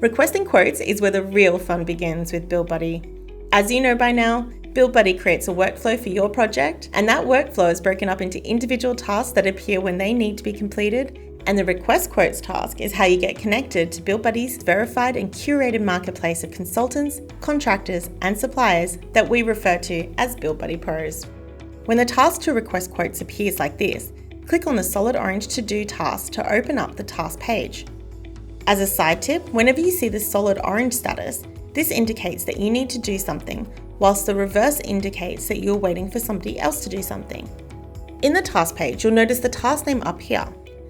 Requesting quotes is where the real fun begins with BuildBuddy. As you know by now, BuildBuddy creates a workflow for your project, and that workflow is broken up into individual tasks that appear when they need to be completed, and the Request Quotes task is how you get connected to BuildBuddy's verified and curated marketplace of consultants, contractors, and suppliers that we refer to as BuildBuddy Pros. When the task to request quotes appears like this, click on the solid orange To Do task to open up the task page. As a side tip, whenever you see the solid orange status, this indicates that you need to do something, whilst the reverse indicates that you're waiting for somebody else to do something. In the task page, you'll notice the task name up here,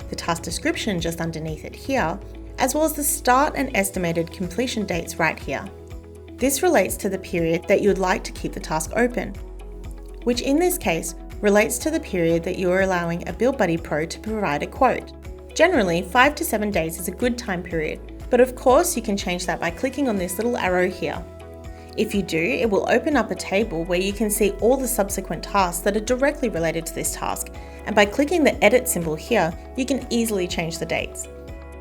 the task description just underneath it here, as well as the start and estimated completion dates right here. This relates to the period that you would like to keep the task open, which in this case relates to the period that you are allowing a BuildBuddy Pro to provide a quote. Generally, 5 to 7 days is a good time period, but of course you can change that by clicking on this little arrow here. If you do, it will open up a table where you can see all the subsequent tasks that are directly related to this task, and by clicking the edit symbol here, you can easily change the dates.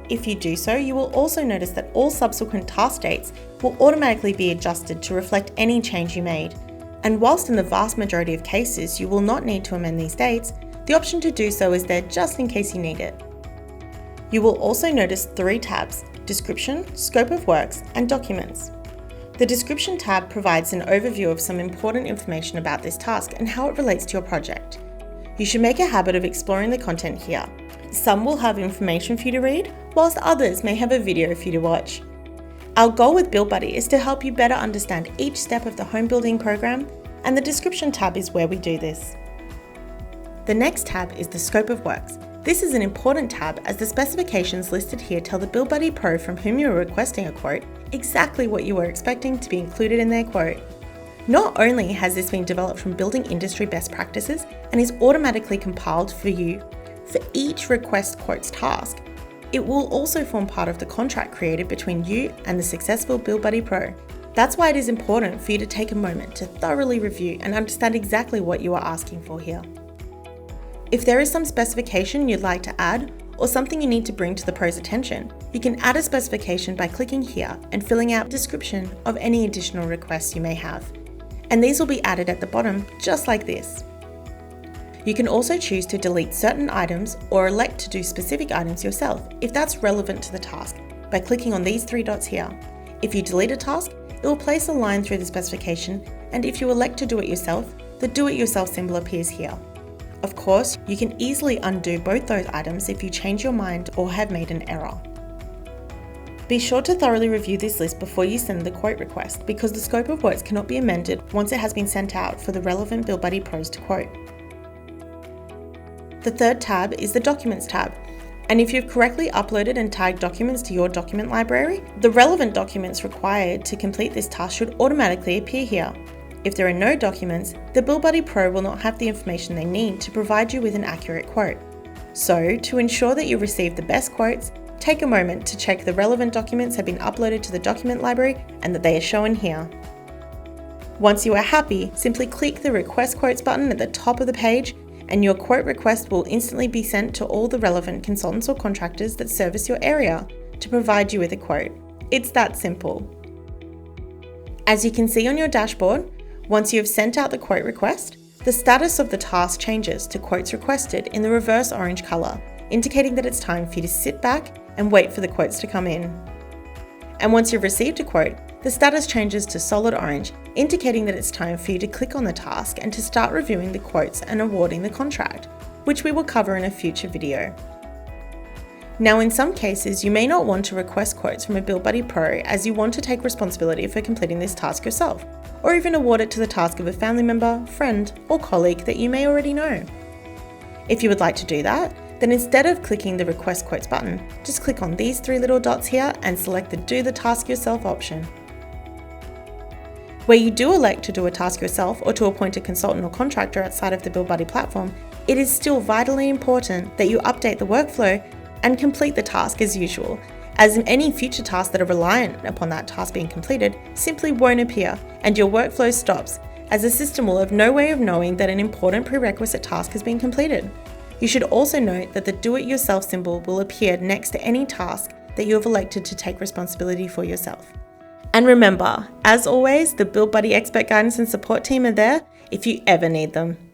If you do so, you will also notice that all subsequent task dates will automatically be adjusted to reflect any change you made. And whilst in the vast majority of cases you will not need to amend these dates, the option to do so is there just in case you need it. You will also notice 3 tabs: Description, Scope of Works, and Documents. The Description tab provides an overview of some important information about this task and how it relates to your project. You should make a habit of exploring the content here. Some will have information for you to read, whilst others may have a video for you to watch. Our goal with BuildBuddy is to help you better understand each step of the home building program, and the Description tab is where we do this. The next tab is the Scope of Works. This is an important tab as the specifications listed here tell the BuildBuddy Pro from whom you are requesting a quote exactly what you were expecting to be included in their quote. Not only has this been developed from building industry best practices and is automatically compiled for you for each request quotes task, it will also form part of the contract created between you and the successful BuildBuddy Pro. That's why it is important for you to take a moment to thoroughly review and understand exactly what you are asking for here. If there is some specification you'd like to add or something you need to bring to the pro's attention, you can add a specification by clicking here and filling out a description of any additional requests you may have. And these will be added at the bottom just like this. You can also choose to delete certain items or elect to do specific items yourself if that's relevant to the task by clicking on these 3 dots here. If you delete a task, it will place a line through the specification, and if you elect to do it yourself, the Do It Yourself symbol appears here. Of course, you can easily undo both those items if you change your mind or have made an error. Be sure to thoroughly review this list before you send the quote request, because the scope of works cannot be amended once it has been sent out for the relevant BuildBuddy Pros to quote. The third tab is the Documents tab, and if you've correctly uploaded and tagged documents to your document library, the relevant documents required to complete this task should automatically appear here. If there are no documents, the BuildBuddy Pro will not have the information they need to provide you with an accurate quote. So, to ensure that you receive the best quotes, take a moment to check the relevant documents have been uploaded to the document library and that they are shown here. Once you are happy, simply click the Request Quotes button at the top of the page and your quote request will instantly be sent to all the relevant consultants or contractors that service your area to provide you with a quote. It's that simple. As you can see on your dashboard, once you have sent out the quote request, the status of the task changes to quotes requested in the reverse orange color, indicating that it's time for you to sit back and wait for the quotes to come in. And once you've received a quote, the status changes to solid orange, indicating that it's time for you to click on the task and to start reviewing the quotes and awarding the contract, which we will cover in a future video. Now, in some cases, you may not want to request quotes from a BuildBuddy Pro as you want to take responsibility for completing this task yourself, or even award it to the task of a family member, friend, or colleague that you may already know. If you would like to do that, then instead of clicking the Request Quotes button, just click on these 3 little dots here and select the Do the Task Yourself option. Where you do elect to do a task yourself or to appoint a consultant or contractor outside of the BuildBuddy platform, it is still vitally important that you update the workflow and complete the task as usual, as any future tasks that are reliant upon that task being completed simply won't appear and your workflow stops, as the system will have no way of knowing that an important prerequisite task has been completed. You should also note that the Do It Yourself symbol will appear next to any task that you have elected to take responsibility for yourself. And remember, as always, the Build Buddy expert guidance and support team are there if you ever need them.